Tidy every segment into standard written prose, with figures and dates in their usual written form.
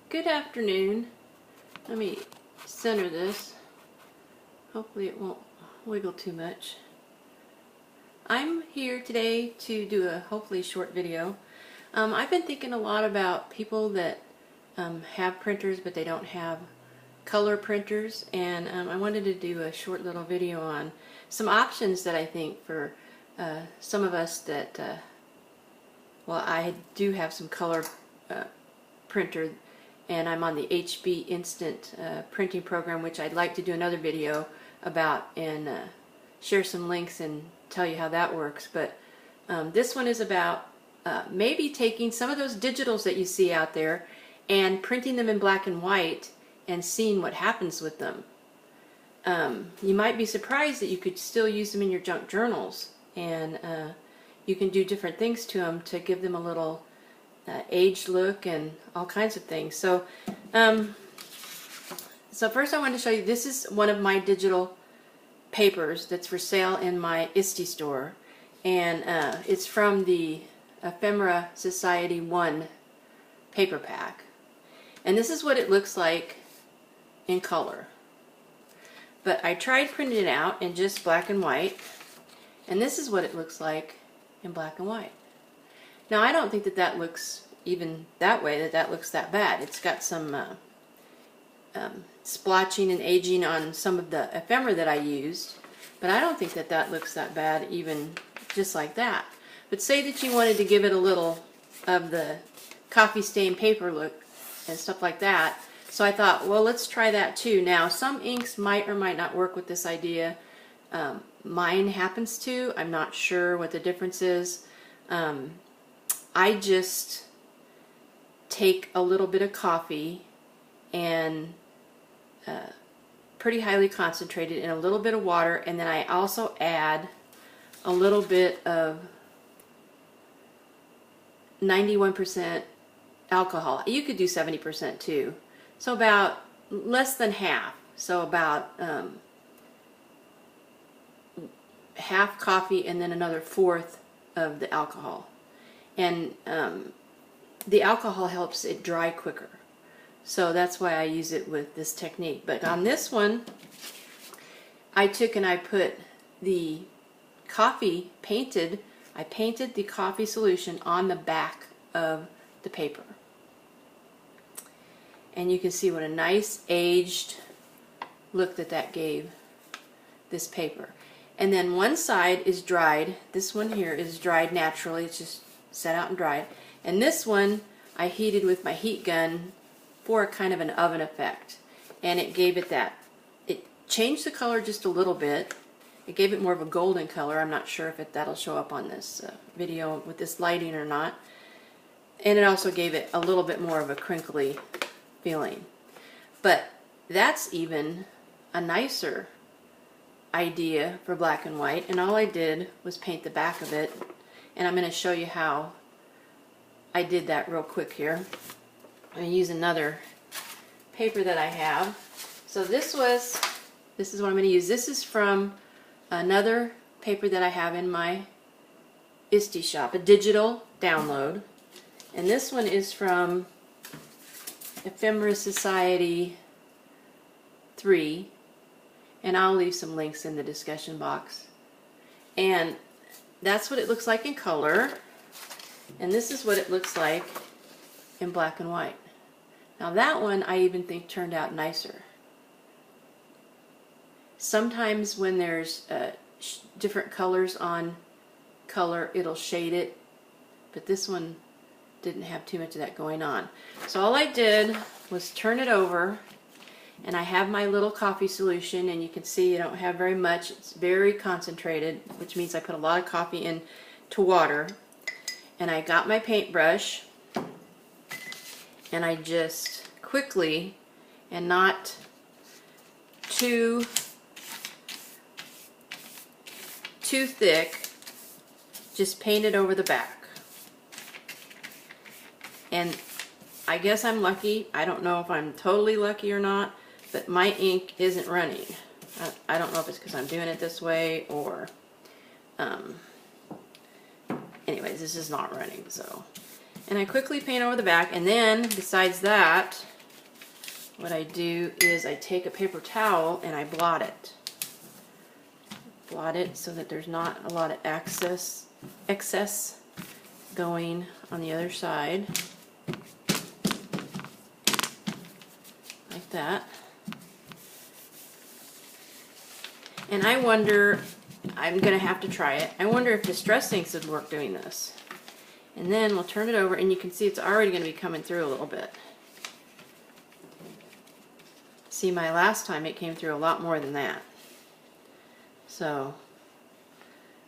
Good afternoon. Let me center this. Hopefully it won't wiggle too much. I'm here today to do a hopefully short video. I've been thinking a lot about people that have printers but they don't have color printers, and I wanted to do a short little video on some options that I think for some of us that, well, I do have some color printer, and I'm on the HB Instant printing program, which I'd like to do another video about and share some links and tell you how that works. But this one is about maybe taking some of those digitals that you see out there and printing them in black and white and seeing what happens with them. You might be surprised that you could still use them in your junk journals, and you can do different things to them to give them a little aged look and all kinds of things. So first I want to show you, this is one of my digital papers that's for sale in my ISTE store, and it's from the Ephemera Society 1 paper pack, and this is what it looks like in color. But I tried printing it out in just black and white, and this is what it looks like in black and white. Now, I don't think that that looks even that way, that looks that bad. It's got some splotching and aging on some of the ephemera that I used, but I don't think that that looks that bad even just like that. But say that you wanted to give it a little of the coffee stained paper look and stuff like that. So I thought, well, let's try that too. Now, some inks might or might not work with this idea. Mine happens to. I'm not sure what the difference is. I just take a little bit of coffee and pretty highly concentrated in a little bit of water, and then I also add a little bit of 91% alcohol. You could do 70% too. So about less than half. So about half coffee and then another fourth of the alcohol. And the alcohol helps it dry quicker. So that's why I use it with this technique. But on this one, I took and I put the coffee painted, I painted the coffee solution on the back of the paper. And you can see what a nice aged look that gave this paper. And then one side is dried. This one here is dried naturally. It's just set out and dried. And this one I heated with my heat gun for a kind of an oven effect. And it gave it that. It changed the color just a little bit. It gave it more of a golden color. I'm not sure if that'll show up on this video with this lighting or not. And it also gave it a little bit more of a crinkly feeling. But that's even a nicer idea for black and white, and all I did was paint the back of it, and I'm going to show you how I did that real quick here. I'm going to use another paper that I have. So this is what I'm going to use. This is from another paper that I have in my ISTE shop, a digital download, and this one is from Ephemera Society 3, and I'll leave some links in the discussion box. And that's what it looks like in color, and this is what it looks like in black and white. Now that one I even think turned out nicer. Sometimes when there's different colors on color, it'll shade it, but this one didn't have too much of that going on. So all I did was turn it over, and I have my little coffee solution, and you can see I don't have very much. It's very concentrated, which means I put a lot of coffee into water. And I got my paintbrush, and I just quickly, and not too thick, just painted over the back. And I guess I'm lucky. I don't know if I'm totally lucky or not, but my ink isn't running. I don't know if it's because I'm doing it this way or anyways, this is not running. So, and I quickly paint over the back, and then besides that, what I do is I take a paper towel and I blot it. Blot it so that there's not a lot of excess going on the other side. Like that. And I wonder, I'm going to have to try it, I wonder if Distress Inks would work doing this. And then we'll turn it over and you can see it's already going to be coming through a little bit. See, my last time it came through a lot more than that. So,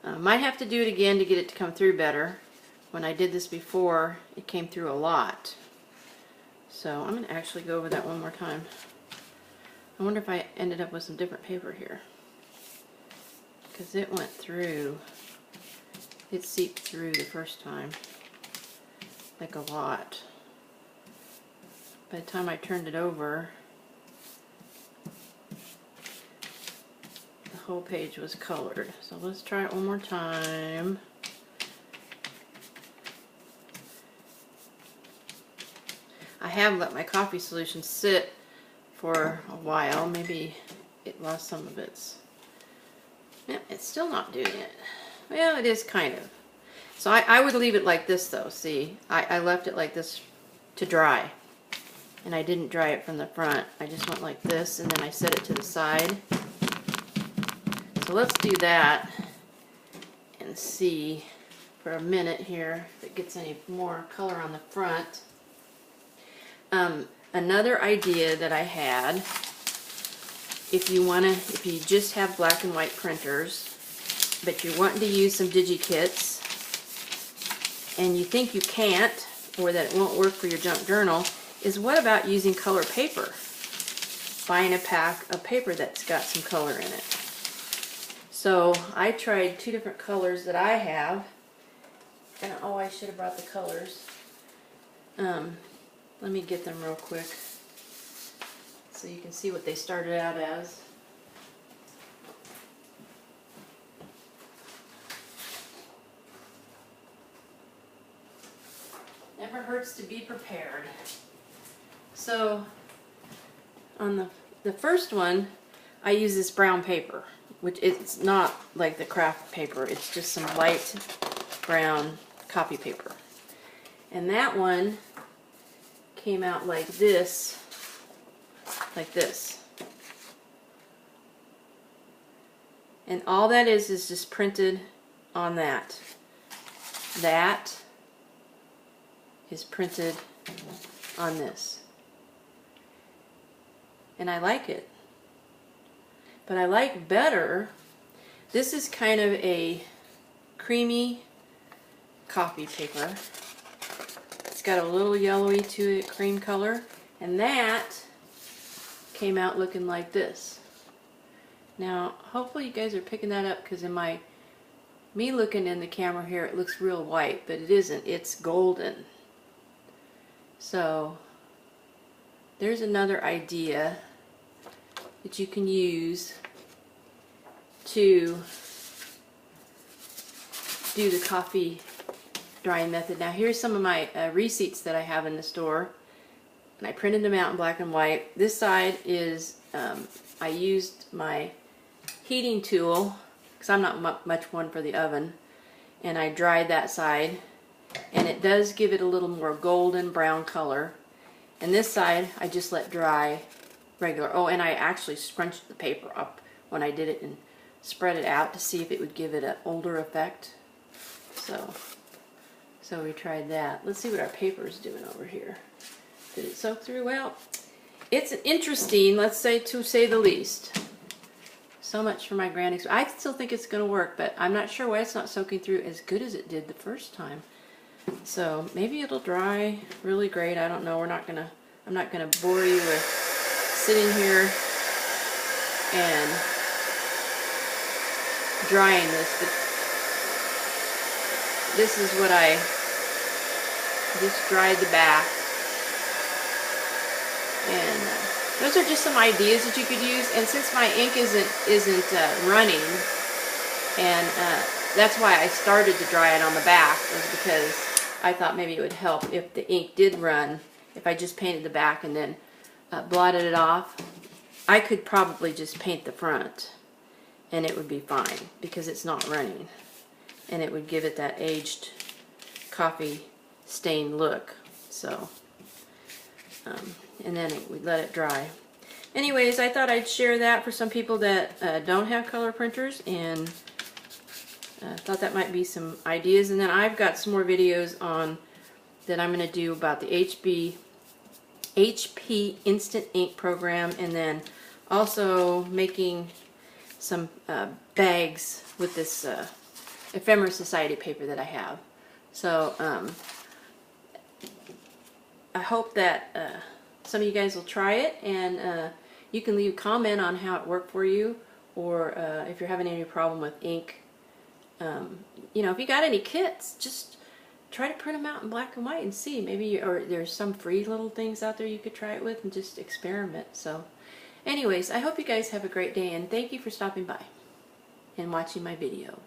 might have to do it again to get it to come through better. When I did this before, it came through a lot. So I'm going to actually go over that one more time. I wonder if I ended up with some different paper here. Because it went through, it seeped through the first time. Like a lot. By the time I turned it over, the whole page was colored. So let's try it one more time. I have let my coffee solution sit for a while. Maybe it lost some of its... Yeah, it's still not doing it. Well, it is kind of. So I would leave it like this though. See, I left it like this to dry. And I didn't dry it from the front. I just went like this and then I set it to the side. So let's do that and see for a minute here if it gets any more color on the front. Another idea that I had, if you just have black and white printers, but you're wanting to use some DigiKits, and you think you can't, or that it won't work for your junk journal, is what about using color paper? Buying a pack of paper that's got some color in it. So I tried two different colors that I have, and oh, I should have brought the colors. Let me get them real quick so you can see what they started out as. Never hurts to be prepared. So on the first one, I use this brown paper, which it's not like the craft paper, it's just some light brown copy paper. And that one came out like this, and all that is just printed on that. That is printed on this, and I like it, but I like better, this is kind of a creamy copy paper. It's got a little yellowy to it, cream color, and that came out looking like this. Now, hopefully you guys are picking that up, because in me looking in the camera here, it looks real white, but it isn't. It's golden. So there's another idea that you can use to do the coffee drying method. Now here's some of my receipts that I have in the store, and I printed them out in black and white. This side is I used my heating tool because I'm not much one for the oven, and I dried that side, and it does give it a little more golden brown color. And this side I just let dry regular. Oh, and I actually scrunched the paper up when I did it and spread it out to see if it would give it an older effect. So we tried that. Let's see what our paper is doing over here. Did it soak through? Well, it's interesting, let's say, to say the least. So much for my grand experience. I still think it's going to work, but I'm not sure why it's not soaking through as good as it did the first time. So maybe it'll dry really great. I don't know. I'm not gonna bore you with sitting here and drying this, but this is what I just dried the back, and those are just some ideas that you could use. And since my ink isn't running, and that's why I started to dry it on the back, was because I thought maybe it would help if the ink did run, if I just painted the back and then blotted it off, I could probably just paint the front and it would be fine because it's not running, and it would give it that aged coffee stained look. So and then we'd let it dry. Anyways, I thought I'd share that for some people that don't have color printers, and thought that might be some ideas. And then I've got some more videos on that I'm going to do about the HP Instant Ink program, and then also making some bags with this Ephemera Society paper that I have. So I hope that some of you guys will try it, and you can leave a comment on how it worked for you, or if you're having any problem with ink. You know, if you got any kits, just try to print them out in black and white and see. Maybe, or there's some free little things out there you could try it with and just experiment. So anyways, I hope you guys have a great day, and thank you for stopping by and watching my video.